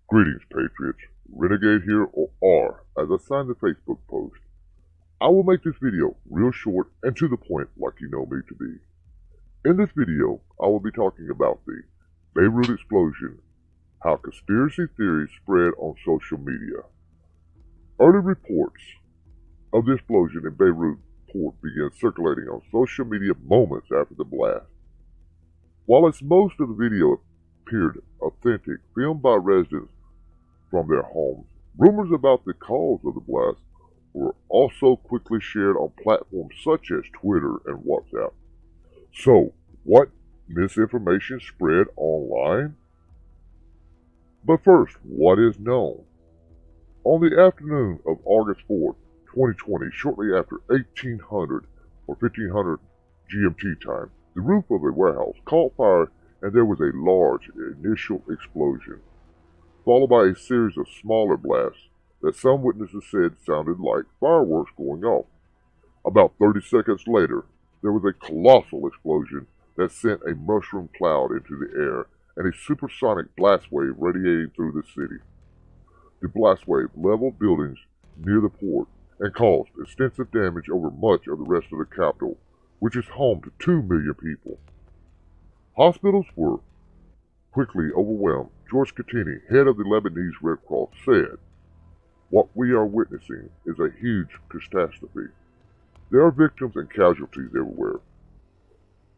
Greetings, Patriots. Renegade here, or R, as I signed the Facebook post. I will make this video real short and to the point like you know me to be. In this video, I will be talking about the Beirut explosion, how conspiracy theories spread on social media. Early reports of the explosion in Beirut port began circulating on social media moments after the blast. While as most of the video appeared authentic, filmed by residents from their homes, rumors about the cause of the blast were also quickly shared on platforms such as Twitter and WhatsApp. So, what misinformation spread online? But first, what is known? On the afternoon of August 4th, 2020, shortly after 1800 or 1500 GMT time, the roof of a warehouse caught fire and there was a large initial explosion, followed by a series of smaller blasts that some witnesses said sounded like fireworks going off. About 30 seconds later, there was a colossal explosion that sent a mushroom cloud into the air and a supersonic blast wave radiating through the city. The blast wave leveled buildings near the port and caused extensive damage over much of the rest of the capital, which is home to 2 million people. Hospitals were quickly overwhelmed. George Katini, head of the Lebanese Red Cross, said, "What we are witnessing is a huge catastrophe. There are victims and casualties everywhere."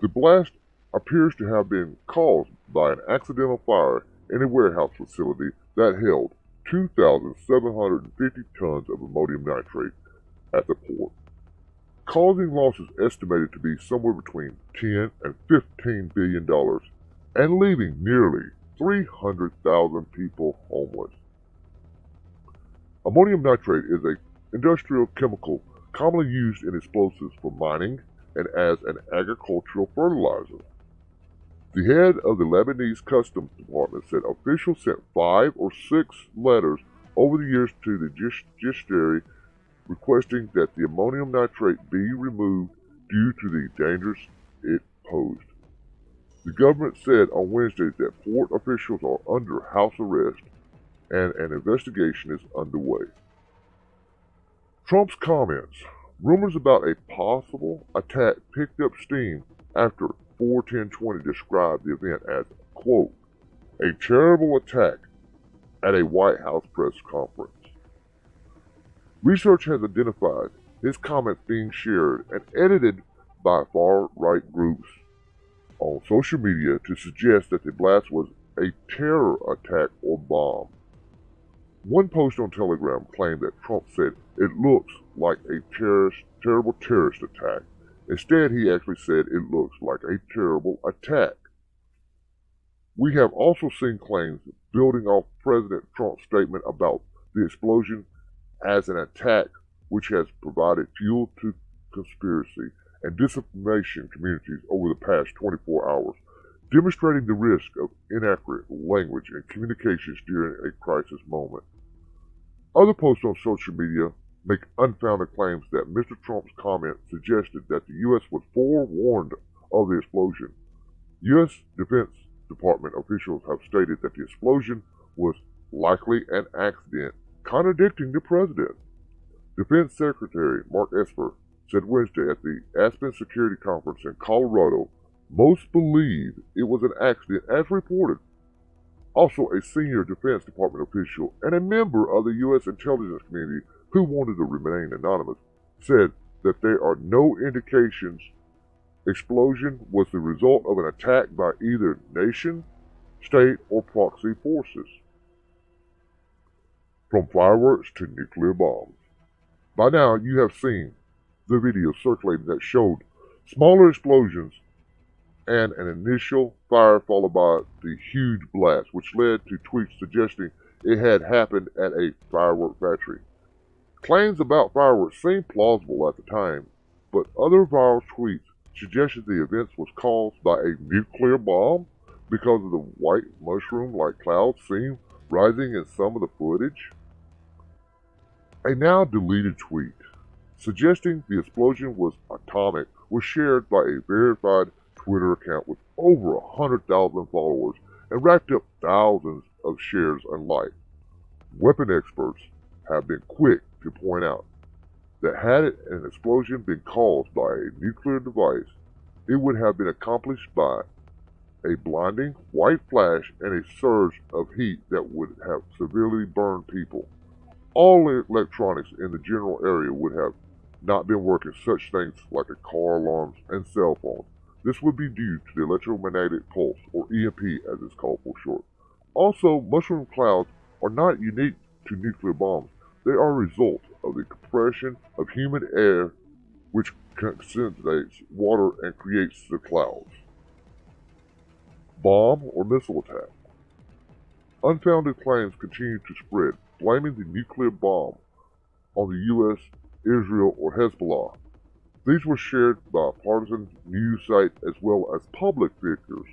The blast appears to have been caused by an accidental fire in a warehouse facility that held 2,750 tons of ammonium nitrate at the port, causing losses estimated to be somewhere between $10 and $15 billion and leaving nearly 300,000 people homeless. Ammonium nitrate is an industrial chemical commonly used in explosives for mining and as an agricultural fertilizer. The head of the Lebanese Customs Department said officials sent 5 or 6 letters over the years to the judiciary requesting that the ammonium nitrate be removed due to the dangers it posed. The government said on Wednesday that port officials are under house arrest and an investigation is underway. Trump's comments. Rumors about a possible attack picked up steam after 4/10/20 described the event as, quote, a terrible attack at a White House press conference. Research has identified his comments being shared and edited by far-right groups on social media to suggest that the blast was a terror attack or bomb. One post on Telegram claimed that Trump said it looks like a terrible terrorist attack. Instead, he actually said it looks like a terrible attack. We have also seen claims building off President Trump's statement about the explosion as an attack, which has provided fuel to conspiracy and disinformation communities over the past 24 hours, demonstrating the risk of inaccurate language and communications during a crisis moment. Other posts on social media make unfounded claims that Mr. Trump's comment suggested that the U.S. was forewarned of the explosion. U.S. Defense Department officials have stated that the explosion was likely an accident, contradicting the president. Defense Secretary Mark Esper said Wednesday at the Aspen Security Conference in Colorado, most believe it was an accident as reported. Also, a senior Defense Department official and a member of the U.S. intelligence community who wanted to remain anonymous said that there are no indications explosion was the result of an attack by either nation, state, or proxy forces. From fireworks to nuclear bombs. By now, you have seen the video circulating that showed smaller explosions and an initial fire followed by the huge blast, which led to tweets suggesting it had happened at a firework factory. Claims about fireworks seemed plausible at the time, but other viral tweets suggested the event was caused by a nuclear bomb because of the white mushroom-like clouds seen rising in some of the footage. A now deleted tweet suggesting the explosion was atomic was shared by a verified Twitter account with over 100,000 followers and racked up thousands of shares and likes. Weapon experts have been quick to point out that had an explosion been caused by a nuclear device, it would have been accomplished by a blinding white flash and a surge of heat that would have severely burned people. All electronics in the general area would have not been working, such things like a car alarms and cell phones. This would be due to the electromagnetic pulse, or EMP as it's called for short. Also, mushroom clouds are not unique to nuclear bombs. They are a result of the compression of humid air which concentrates water and creates the clouds. Bomb or missile attack. Unfounded claims continue to spread, blaming the nuclear bomb on the U.S., Israel, or Hezbollah. These were shared by partisan news sites as well as public figures.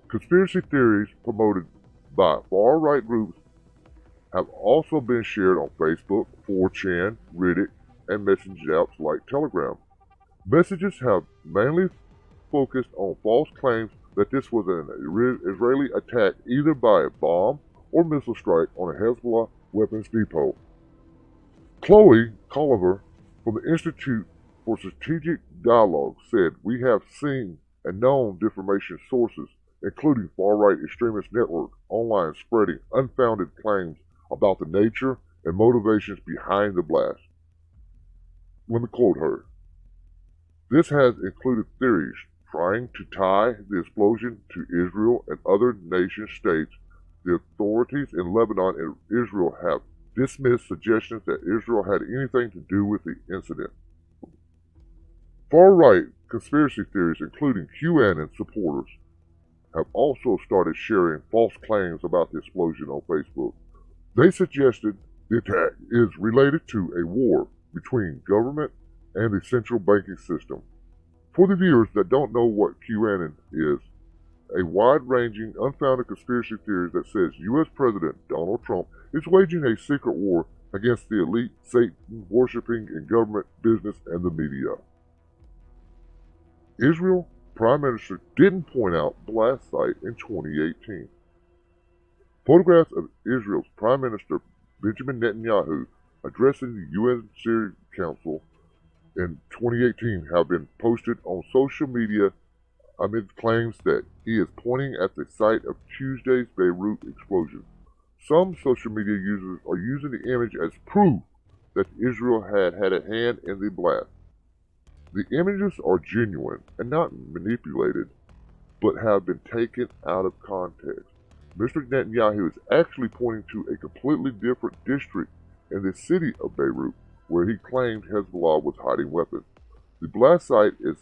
Conspiracy theories promoted by far-right groups have also been shared on Facebook, 4chan, Reddit, and messaging apps like Telegram. Messages have mainly focused on false claims that this was an Israeli attack either by a bomb or missile strike on a Hezbollah weapons depot. Chloe Colliver from the Institute for Strategic Dialogue said, "We have seen and known disinformation sources, including far-right extremist networks, online spreading unfounded claims about the nature and motivations behind the blast." Let me quote her. "This has included theories trying to tie the explosion to Israel and other nation states. The authorities in Lebanon and Israel have dismissed suggestions that Israel had anything to do with the incident." Far-right conspiracy theories, including QAnon supporters, have also started sharing false claims about the explosion on Facebook. They suggested the attack is related to a war between government and the central banking system. For the viewers that don't know what QAnon is, a wide-ranging, unfounded conspiracy theory that says U.S. President Donald Trump is waging a secret war against the elite, Satan worshipping in government, business, and the media. Israel Prime Minister didn't point out blast site in 2018. Photographs of Israel's Prime Minister Benjamin Netanyahu addressing the UN Security Council in 2018 have been posted on social media amid claims that he is pointing at the site of Tuesday's Beirut explosion. Some social media users are using the image as proof that Israel had a hand in the blast. The images are genuine and not manipulated, but have been taken out of context. Mr. Netanyahu is actually pointing to a completely different district in the city of Beirut, where he claimed Hezbollah was hiding weapons. The blast site is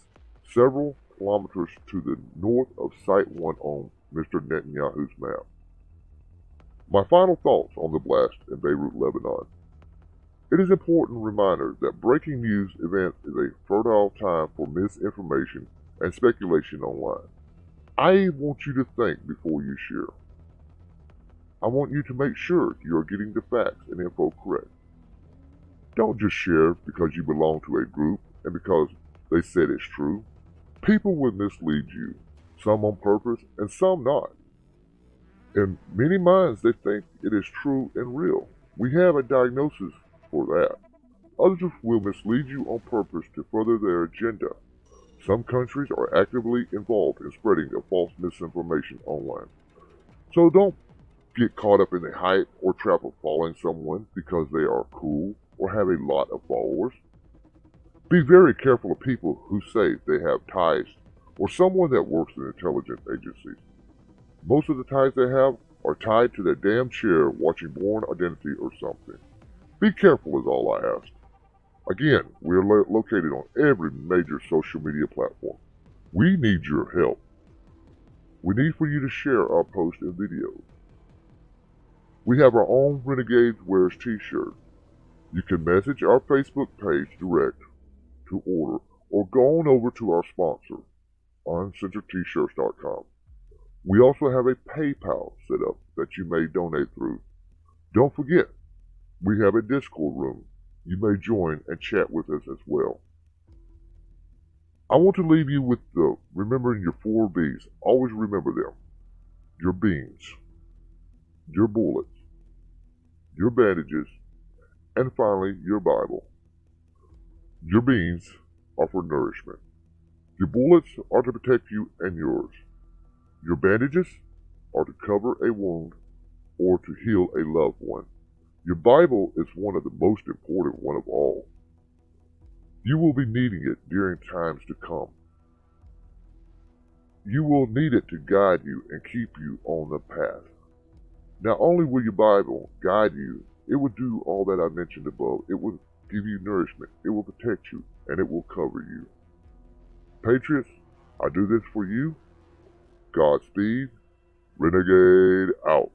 several kilometers to the north of Site 1 on Mr. Netanyahu's map. My final thoughts on the blast in Beirut, Lebanon. It is an important reminder that breaking news events is a fertile time for misinformation and speculation online. I want you to think before you share. I want you to make sure you are getting the facts and info correct. Don't just share because you belong to a group and because they said it's true. People will mislead you, some on purpose and some not. In many minds, they think it is true and real. We have a diagnosis for that. Others will mislead you on purpose to further their agenda. Some countries are actively involved in spreading of false misinformation online. So don't get caught up in the hype or trap of following someone because they are cool or have a lot of followers. Be very careful of people who say they have ties or someone that works in intelligence agencies. Most of the ties they have are tied to their damn chair watching Born Identity or something. Be careful is all I ask. Again, we are located on every major social media platform. We need your help. We need for you to share our posts and videos. We have our own Renegades Wears t-shirt. You can message our Facebook page direct to order or go on over to our sponsor, uncensoredtshirts.com. We also have a PayPal set up that you may donate through. Don't forget, we have a Discord room. You may join and chat with us as well. I want to leave you with remembering your 4 B's. Always remember them. Your beans, your bullets, your bandages, and finally your Bible. Your beans are for nourishment. Your bullets are to protect you and yours. Your bandages are to cover a wound or to heal a loved one. Your Bible is one of the most important one of all. You will be needing it during times to come. You will need it to guide you and keep you on the path. Not only will your Bible guide you, it will do all that I mentioned above. It will give you nourishment, it will protect you, and it will cover you. Patriots, I do this for you. Godspeed. Renegade out.